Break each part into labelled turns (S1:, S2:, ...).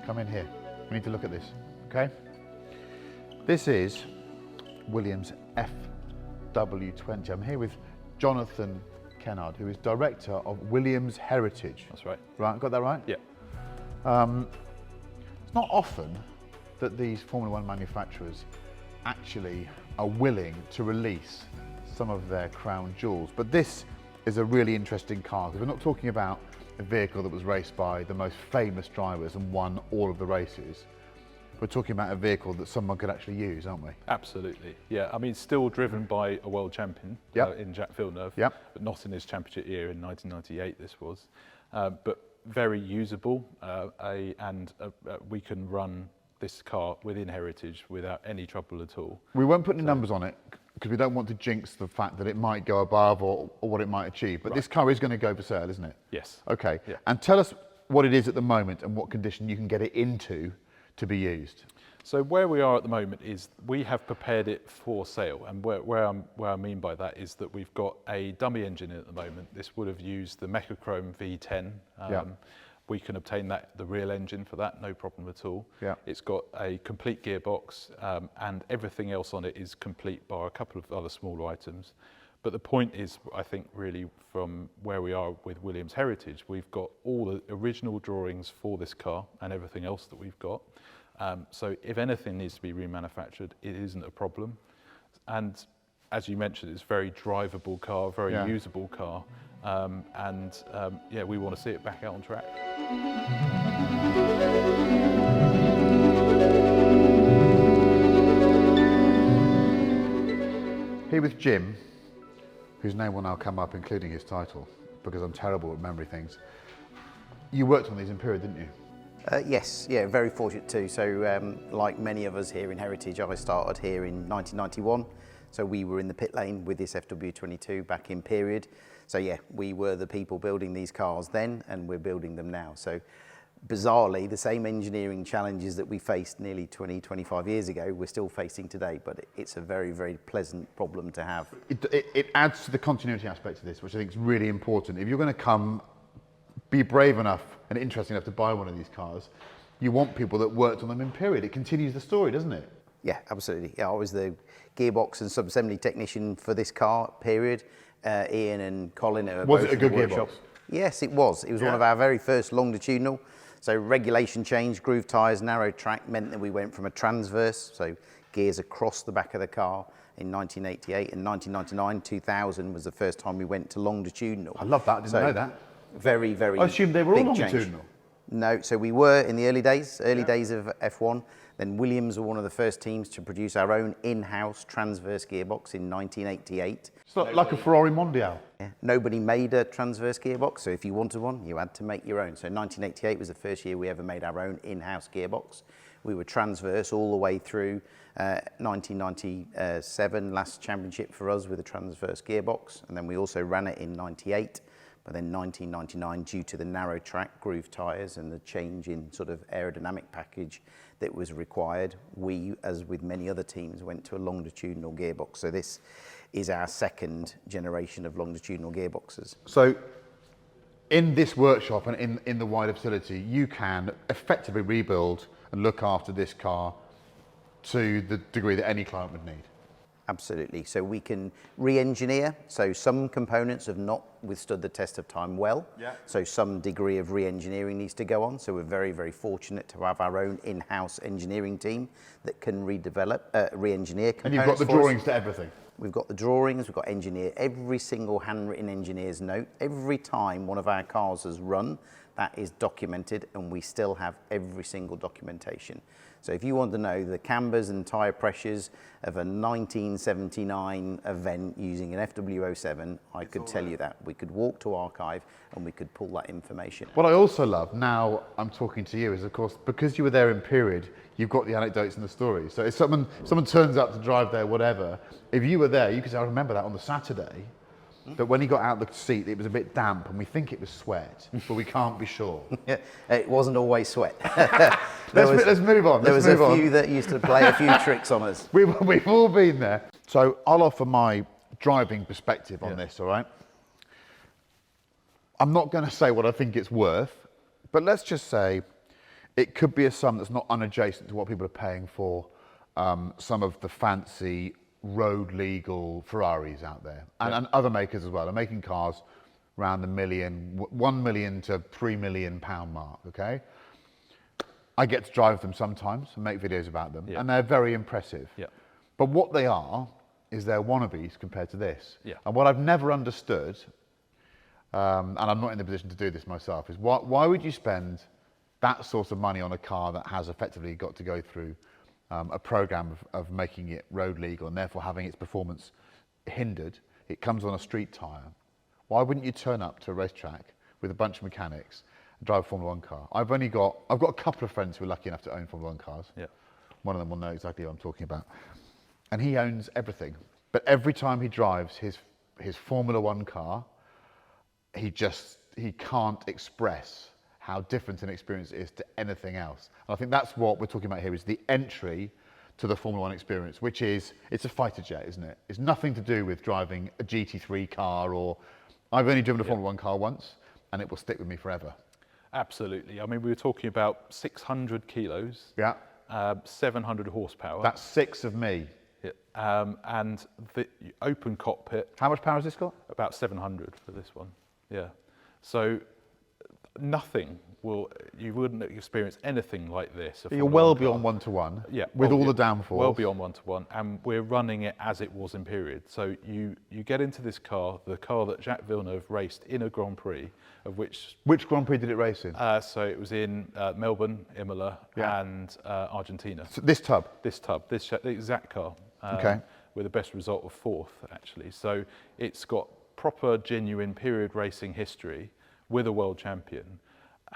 S1: come in here. We need to look at this, okay? This is Williams FW20. I'm here with Jonathan Kennard, who is director of Williams Heritage.
S2: That's right.
S1: Right, got that right?
S2: Yeah.
S1: It's not often that these Formula One manufacturers actually are willing to release some of their crown jewels, but this is a really interesting car, because we're not talking about a vehicle that was raced by the most famous drivers and won all of the races. We're talking about a vehicle that someone could actually use, aren't we?
S2: Absolutely, yeah. I mean, still driven by a world champion in Jacques Villeneuve, but not in his championship year in 1998, this was. But very usable, and we can run this car within Heritage without any trouble at all.
S1: We won't put any numbers on it, because we don't want to jinx the fact that it might go above or what it might achieve. But this car is going to go for sale, isn't it?
S2: Yes.
S1: Okay.
S2: Yeah.
S1: And tell us what it is at the moment and what condition you can get it into to be used.
S2: So where we are at the moment is we have prepared it for sale, and where I mean by that is that we've got a dummy engine at the moment. This would have used the Mechachrome V10. We can obtain the real engine for that, no problem at all.
S1: Yeah.
S2: It's got a complete gearbox, and everything else on it is complete bar a couple of other smaller items. But the point is, I think, really from where we are with Williams Heritage, we've got all the original drawings for this car and everything else that we've got. So if anything needs to be remanufactured, it isn't a problem. And as you mentioned, it's a very drivable car, very usable car. Yeah, we want to see it back out on track.
S1: Here with Jim, whose name will now come up, including his title, because I'm terrible at remembering things. You worked on these in period, didn't you?
S3: Yes, yeah, very fortunate too. So like many of us here in Heritage, I started here in 1991. So we were in the pit lane with this FW22 back in period. So yeah, we were the people building these cars then, and we're building them now. So bizarrely, the same engineering challenges that we faced nearly 20, 25 years ago, we're still facing today, but it's a very, very pleasant problem to have.
S1: It adds to the continuity aspect of this, which I think is really important. If you're going to come, be brave enough and interesting enough to buy one of these cars, you want people that worked on them in period. It continues the story, doesn't it?
S3: Yeah, absolutely. Yeah, I was the gearbox and sub-assembly technician for this car, period. Ian and Colin are
S1: Was
S3: both
S1: it a good
S3: in the
S1: gearbox?
S3: workshop. Yes, it was. It was one of our very first longitudinal. So regulation change, groove tyres, narrow track meant that we went from a transverse, so gears across the back of the car in 1988, and 1999, 2000 was the first time we went to longitudinal.
S1: I love that, I didn't know that.
S3: Very, very
S1: I assumed they were all
S3: big change.
S1: longitudinal.
S3: No, so we were in the early days of F1. Then Williams were one of the first teams to produce our own in-house transverse gearbox in 1988.
S1: It's like a Ferrari Mondial.
S3: Yeah. Nobody made a transverse gearbox, so if you wanted one, you had to make your own. So 1988 was the first year we ever made our own in-house gearbox. We were transverse all the way through 1997, last championship for us with a transverse gearbox, and then we also ran it in 98. But then 1999, due to the narrow track groove tyres and the change in sort of aerodynamic package that was required, we, as with many other teams, went to a longitudinal gearbox. So this is our second generation of longitudinal gearboxes.
S1: So in this workshop and in the wider facility, you can effectively rebuild and look after this car to the degree that any client would need.
S3: Absolutely. So we can re-engineer. So some components have not withstood the test of time well. Yeah. So some degree of re-engineering needs to go on. So we're very, very fortunate to have our own in-house engineering team that can redevelop, re-engineer components.
S1: And you've got the drawings to everything.
S3: We've got the drawings, we've got every single handwritten engineer's note. Every time one of our cars has run, that is documented, and we still have every single documentation. So if you want to know the cambers and tyre pressures of a 1979 event using an FW07, I could tell you that. We could walk to archive and we could pull that information.
S1: What I also love, now I'm talking to you, is of course, because you were there in period, you've got the anecdotes and the stories. So if someone turns up to drive there, whatever, if you were there, you could say, I remember that on the Saturday, that when he got out the seat, it was a bit damp, and we think it was sweat, but we can't be sure.
S3: It wasn't always sweat.
S1: Let's move on.
S3: There was a few that used to play a few tricks on us.
S1: We've all been there. So I'll offer my driving perspective on this, all right? I'm not going to say what I think it's worth, but let's just say it could be a sum that's not unadjacent to what people are paying for some of the fancy road legal Ferraris out there, and other makers as well are making cars around the £1 million to £3 million mark. Okay, I get to drive them sometimes and make videos about them, and they're very impressive.
S2: Yeah.
S1: But what they are is they're wannabes compared to this.
S2: Yeah.
S1: And what I've never understood, and I'm not in the position to do this myself, is why would you spend that sort of money on a car that has effectively got to go through a program of making it road legal and therefore having its performance hindered? It comes on a street tyre. Why wouldn't you turn up to a racetrack with a bunch of mechanics and drive a Formula One car? I've got a couple of friends who are lucky enough to own Formula One cars.
S2: Yeah.
S1: One of them will know exactly what I'm talking about. And he owns everything. But every time he drives his Formula One car, he can't express how different an experience it is to anything else. And I think that's what we're talking about here, is the entry to the Formula One experience, which is, it's a fighter jet, isn't it? It's nothing to do with driving a GT3 car, or I've only driven a Formula One car once, and it will stick with me forever.
S2: Absolutely. I mean, we were talking about 600 kilos, 700 horsepower.
S1: That's 6 of me.
S2: Yeah. And the open cockpit.
S1: How much power has this got?
S2: About 700 for this one. Yeah. So you wouldn't experience anything like this.
S1: You're well beyond one-to-one.
S2: Yeah.
S1: With all the downforce.
S2: Well beyond one-to-one, and we're running it as it was in period. So you get into this car, the car that Jacques Villeneuve raced in a Grand Prix, of which...
S1: Which Grand Prix did it race in?
S2: So it was in Melbourne, Imola, and Argentina.
S1: So this tub?
S2: The exact car. With the best result of 4th, actually. So it's got proper, genuine period racing history with a world champion.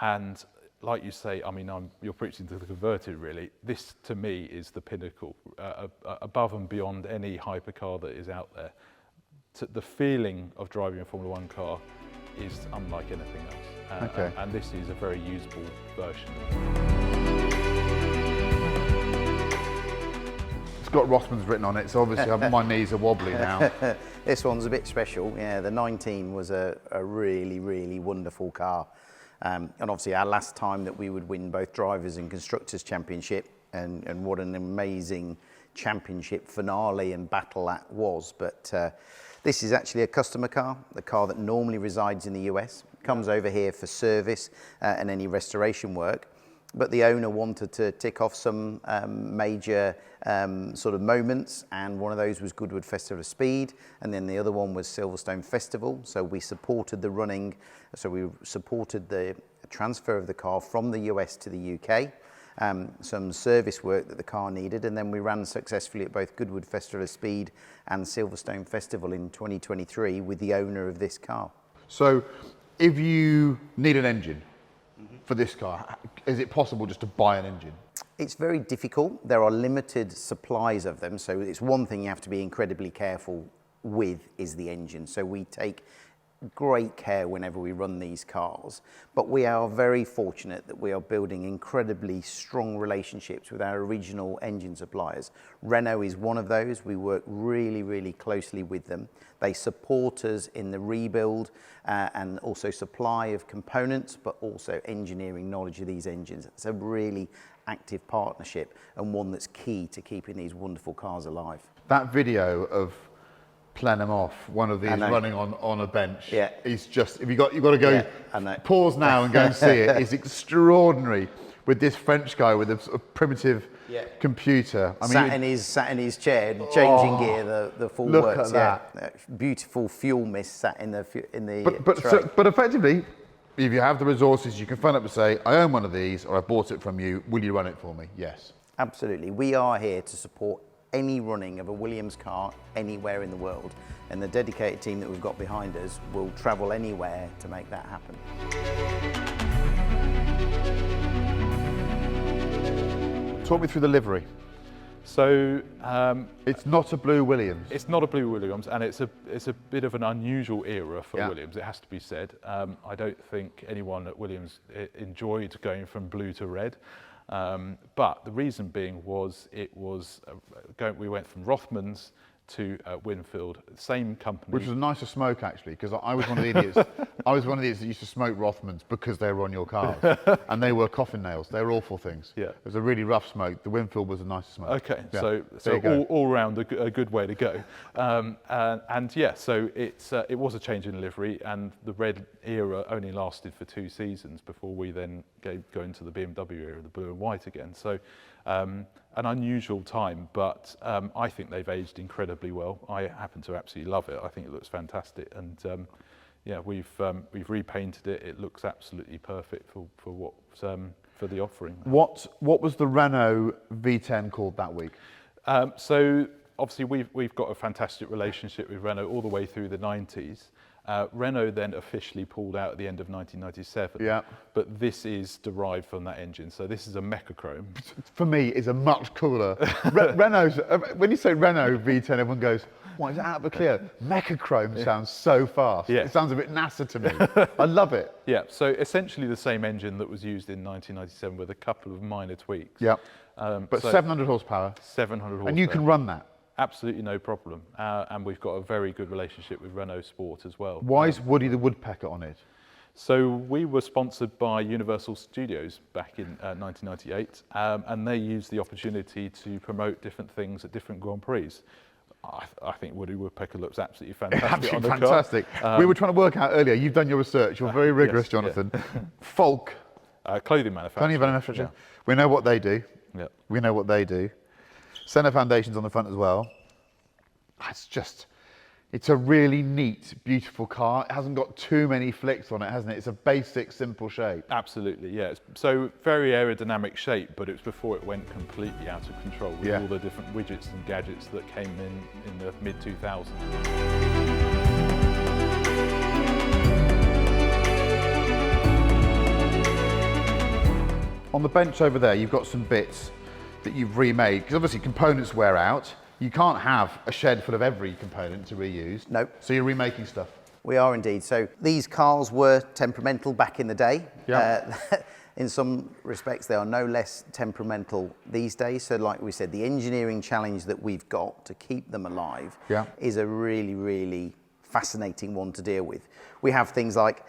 S2: And like you say, I mean, you're preaching to the converted, really. This, to me, is the pinnacle, above and beyond any hypercar that is out there. The feeling of driving a Formula One car is unlike anything else. And this is a very usable version.
S1: It's got Rossman's written on it, so obviously my knees are wobbly now.
S3: This one's a bit special. Yeah, the 19 was a really, really wonderful car. And obviously our last time that we would win both drivers and constructors championship, and what an amazing championship finale and battle that was. But this is actually a customer car, the car that normally resides in the US, comes over here for service and any restoration work. But the owner wanted to tick off some major sort of moments, and one of those was Goodwood Festival of Speed, and then the other one was Silverstone Festival. So we supported the running, so we supported the transfer of the car from the US to the UK, some service work that the car needed, and then we ran successfully at both Goodwood Festival of Speed and Silverstone Festival in 2023 with the owner of this car.
S1: So if you need an engine for this car, is it possible just to buy an engine?
S3: It's very difficult. There are limited supplies of them, so it's one thing you have to be incredibly careful with is the engine. So we take great care whenever we run these cars, but we are very fortunate that we are building incredibly strong relationships with our original engine suppliers. Renault is one of those. We work really, really closely with them. They support us in the rebuild and also supply of components, but also engineering knowledge of these engines. It's a really active partnership, and one that's key to keeping these wonderful cars alive.
S1: That video of Plenum off, one of these running on a bench.
S3: Yeah.
S1: It's just, if you've got to go, pause now and go and see it. It's extraordinary with this French guy with a sort of primitive computer. I mean,
S3: sat in his chair, changing gear, the full
S1: look
S3: works.
S1: at that.
S3: Beautiful fuel mist sat in the
S1: but effectively, if you have the resources, you can phone up and say, I own one of these, or I bought it from you. Will you run it for me? Yes.
S3: Absolutely. We are here to support any running of a Williams car anywhere in the world, and the dedicated team that we've got behind us will travel anywhere to make that happen.
S1: Talk me through the livery.
S2: So
S1: it's not a blue Williams.
S2: It's not a blue Williams, and it's a bit of an unusual era for Williams. It has to be said. I don't think anyone at Williams enjoyed going from blue to red. But the reason being was we went from Rothmans to Winfield, same company.
S1: Which was a nicer smoke actually, because I was one of the idiots. I was one of the idiots that used to smoke Rothmans because they were on your cars, and they were coffin nails. They were awful things.
S2: Yeah.
S1: It was a really rough smoke. The Winfield was a nicer smoke.
S2: Okay,
S1: Yeah.
S2: so
S1: There you go.
S2: all round a good way to go. And yeah, so it was a change in livery, and the red era only lasted for 2 seasons before we then go into the BMW era, the blue and white again. So an unusual time, but I think they've aged incredibly well. I happen to absolutely love it. I think it looks fantastic, and yeah, we've repainted it. It looks absolutely perfect for what for the offering.
S1: What was the Renault V10 called that week?
S2: So obviously we've got a fantastic relationship with Renault all the way through the 90s. Renault then officially pulled out at the end of 1997.
S1: Yeah.
S2: But this is derived from that engine. So this is a Mechachrome.
S1: For me, is a much cooler. Renault's, when you say Renault V10, everyone goes, what, is it out of a Clio? Mechachrome sounds so fast.
S2: Yeah.
S1: It sounds a bit NASA to me. I love it.
S2: Yeah, so essentially the same engine that was used in 1997 with a couple of minor tweaks.
S1: Yeah. But
S2: so
S1: 700 horsepower.
S2: 700 horsepower.
S1: And you can run that.
S2: Absolutely no problem. And we've got a very good relationship with Renault Sport as well.
S1: Why is Woody the Woodpecker on it?
S2: So we were sponsored by Universal Studios back in 1998, and they used the opportunity to promote different things at different Grand Prix. I think Woody Woodpecker looks absolutely fantastic
S1: Absolutely
S2: on the
S1: fantastic.
S2: car.
S1: We were trying to work out earlier, you've done your research, you're very rigorous,
S2: yes,
S1: Jonathan. Folk,
S2: Clothing manufacturer.
S1: plenty of manufacturer.
S2: Yeah.
S1: We know what they do.
S2: Yeah.
S1: We know what they do. Centre foundations on the front as well. It's a really neat, beautiful car. It hasn't got too many flicks on it, hasn't it? It's a basic, simple shape.
S2: Absolutely, yeah. So very aerodynamic shape, but it was before it went completely out of control with
S1: Yeah.
S2: all the different widgets and gadgets that came in the mid-2000s.
S1: On the bench over there, you've got some bits that you've remade, because obviously components wear out. You can't have a shed full of every component to reuse.
S3: Nope.
S1: So you're remaking stuff.
S3: We are indeed. So these cars were temperamental back in the day.
S1: Yeah.
S3: In some respects, they are no less temperamental these days. So like we said, the engineering challenge that we've got to keep them alive
S1: Yeah.
S3: is a really, really fascinating one to deal with. We have things like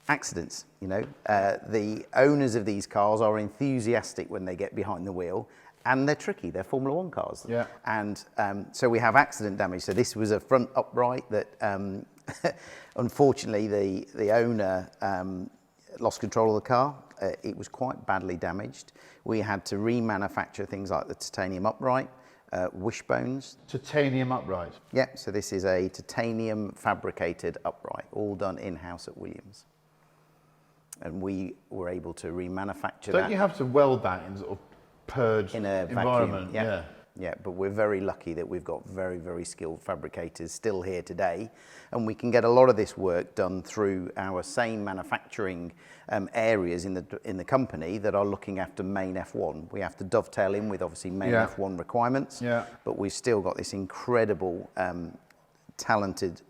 S3: accidents, you know. The owners of these cars are enthusiastic when they get behind the wheel, and they're tricky. They're Formula One cars.
S1: Yeah.
S3: And so we have accident damage. So this was a front upright that unfortunately the owner lost control of the car. It was quite badly damaged. We had to remanufacture things like the titanium upright, wishbones.
S1: Titanium upright.
S3: Yeah, so this is a titanium fabricated upright, all done in-house at Williams. And we were able to remanufacture that.
S1: Don't you have to weld that in sort of purged
S3: in a
S1: environment?
S3: vacuum? Yeah, but we're very lucky that we've got very, very skilled fabricators still here today, and we can get a lot of this work done through our same manufacturing areas in the company that are looking after main F1. We have to dovetail in with obviously main
S1: Yeah.
S3: F1 requirements,
S1: Yeah.
S3: but we've still got this incredible talented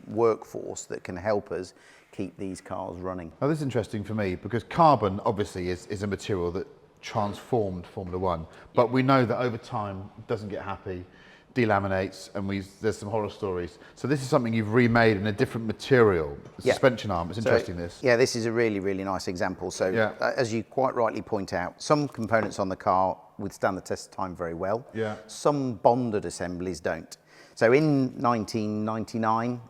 S3: workforce that can help us keep these cars running.
S1: Now this is interesting for me because carbon obviously is a material that transformed Formula One, but we know that over time it doesn't get happy, delaminates, and there's some horror stories. So this is something you've remade in a different material, the
S3: Yeah.
S1: suspension arm. It's interesting this.
S3: Yeah, this is a really, really nice example. So
S1: Yeah.
S3: as you quite rightly point out, some components on the car withstand the test of time very well.
S1: Yeah.
S3: Some bonded assemblies don't. So in 1999,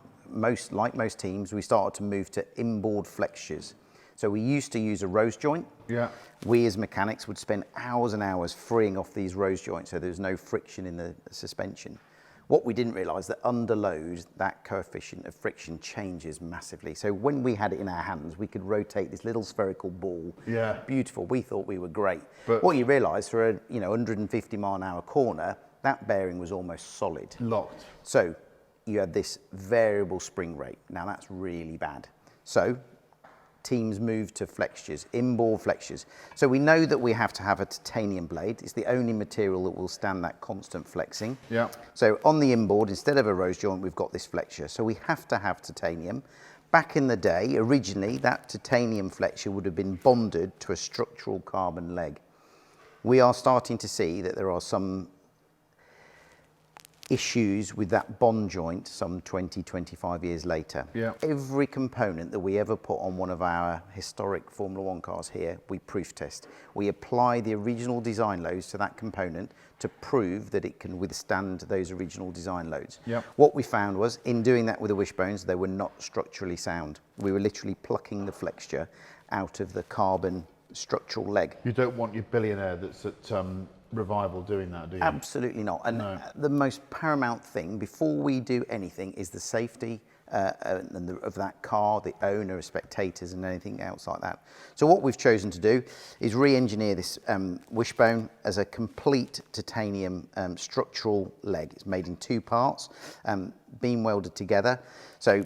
S3: like most teams, we started to move to inboard flexures. So we used to use a rose joint.
S1: Yeah.
S3: We as mechanics would spend hours and hours freeing off these rose joints so there was no friction in the suspension. What we didn't realise that under load, that coefficient of friction changes massively. So when we had it in our hands, we could rotate this little spherical ball.
S1: Yeah.
S3: Beautiful. We thought we were great.
S1: But
S3: what you realise for a 150 mile an hour corner, that bearing was almost solid.
S1: Locked.
S3: So you had this variable spring rate. Now that's really bad. So teams moved to flexures, inboard flexures. So we know that we have to have a titanium blade. It's the only material that will stand that constant flexing.
S1: Yeah.
S3: So on the inboard, instead of a rose joint, we've got this flexure. So we have to have titanium. Back in the day, originally, that titanium flexure would have been bonded to a structural carbon leg. We are starting to see that there are some issues with that bond joint some 20, 25 years later.
S1: Yeah.
S3: Every component that we ever put on one of our historic Formula One cars here, we proof test. We apply the original design loads to that component to prove that it can withstand those original design loads.
S1: Yep.
S3: What we found was, in doing that with the wishbones, they were not structurally sound. We were literally plucking the flexure out of the carbon structural leg.
S1: You don't want your billionaire that's at Revival doing that, do you?
S3: Absolutely not. And the most paramount thing before we do anything is the safety of that car, the owner, spectators, and anything else like that. So what we've chosen to do is re-engineer this wishbone as a complete titanium structural leg. It's made in two parts, beam welded together. So,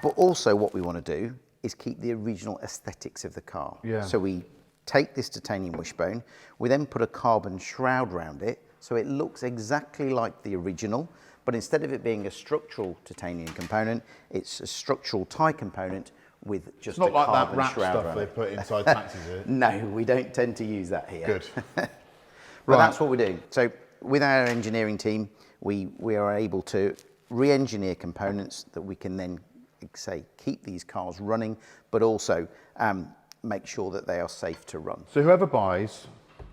S3: but also what we want to do is keep the original aesthetics of the car.
S1: Yeah.
S3: So we take this titanium wishbone, we then put a carbon shroud around it so it looks exactly like the original, but instead of it being a structural titanium component, it's a structural tie component with just
S1: It's not
S3: a
S1: like that
S3: carbon
S1: wrap
S3: shroud
S1: stuff
S3: around
S1: they
S3: it.
S1: put inside taxis, is it?
S3: No, we don't tend to use that here.
S1: Good.
S3: But
S1: Right.
S3: that's what we're doing. So with our engineering team, we are able to re-engineer components that we can then, say, keep these cars running, but also make sure that they are safe to run.
S1: So whoever buys,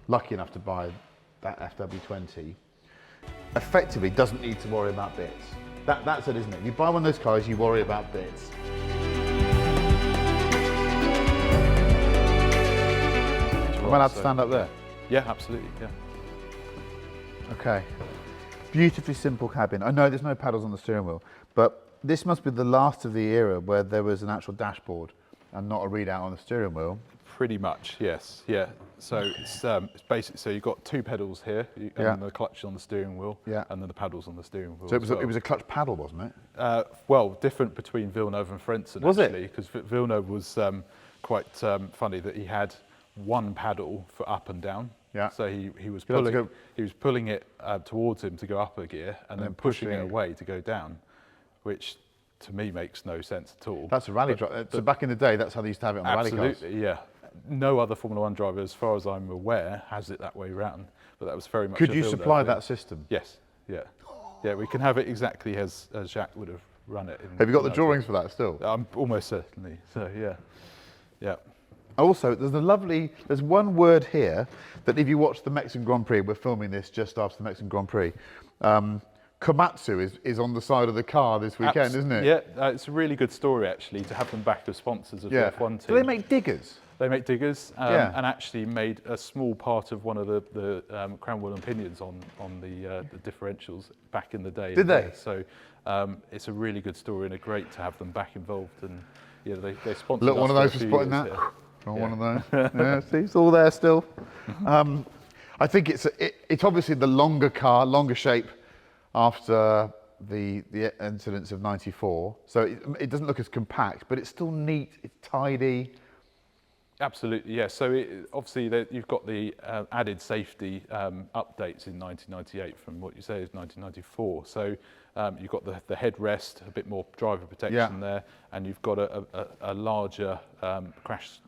S1: lucky enough to buy that FW20, effectively doesn't need to worry about bits. That's it, isn't it? You buy one of those cars, you worry about bits. Am I allowed to stand up there?
S2: Yeah, absolutely, yeah.
S1: Okay. Beautifully simple cabin. I know there's no paddles on the steering wheel, but this must be the last of the era where there was an actual dashboard and not a readout on the steering wheel.
S2: Pretty much, yes, yeah. So it's basic. So you've got two pedals here,
S1: Yeah.
S2: and the clutch on the steering wheel,
S1: Yeah.
S2: and then the paddles on the steering wheel.
S1: So it was,
S2: as well.
S1: it was a clutch paddle, wasn't it?
S2: Well, different between Villeneuve and Frentzen,
S1: Was it?
S2: actually, because Villeneuve was quite funny that he had one paddle for up and down.
S1: Yeah.
S2: So he was
S1: You'll have to
S2: pulling
S1: go-
S2: he was pulling it towards him to go up a gear, and then pushing it
S1: pushing it.
S2: away to go down, which to me makes no sense at all.
S1: That's a rally drive. So back in the day, that's how they used to have it on the rally cars.
S2: Absolutely, yeah. No other Formula One driver, as far as I'm aware, has it that way round. But that was very much.
S1: Could
S2: a
S1: you
S2: Villeneuve
S1: supply
S2: thing.
S1: that system?
S2: Yes, yeah, yeah. We can have it exactly as Jacques would have run it.
S1: Have you got the drawings for that still?
S2: Almost certainly. So yeah, yeah.
S1: Also, there's one word here that if you watch the Mexican Grand Prix, we're filming this just after the Mexican Grand Prix, Komatsu is on the side of the car this weekend, isn't it?
S2: Yeah, it's a really good story actually to have them back as sponsors of the F1 team.
S1: Do they make diggers?
S2: They make diggers,
S1: Yeah.
S2: and actually made a small part of one of the crown wheel and pinions on the differentials back in the day.
S1: Did they?
S2: So it's a really good story and a great to have them back involved. And yeah, they sponsored
S1: Look,
S2: us
S1: one of
S2: for a
S1: those for
S2: few
S1: spotting
S2: years
S1: that.
S2: here.
S1: Oh,
S2: Yeah.
S1: one of those. Yeah, see, it's all there still. I think it's obviously the longer car, longer shape after the incidents of '94. So it doesn't look as compact, but it's still neat. It's tidy.
S2: Absolutely, yeah. So obviously you've got the added safety updates in 1998 from what you say is 1994. So you've got the headrest, a bit more driver protection there, and you've got a larger crash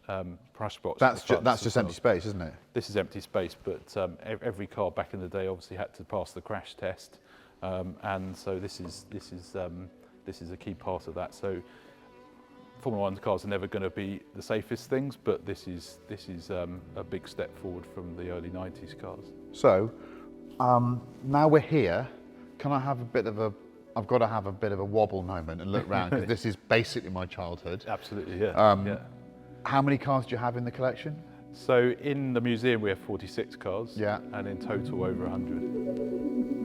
S2: box.
S1: That's
S2: at the front
S1: that's
S2: as
S1: just
S2: well.
S1: empty space, isn't it?
S2: This is empty space, but every car back in the day obviously had to pass the crash test, and so this is a key part of that. So Formula One cars are never going to be the safest things, but this is a big step forward from the early 90s cars.
S1: So now we're here. Can I have I've got to have a bit of a wobble moment and look round because this is basically my childhood.
S2: Absolutely, yeah. Yeah.
S1: How many cars do you have in the collection?
S2: So in the museum we have 46 cars,
S1: Yeah.
S2: and in total over 100.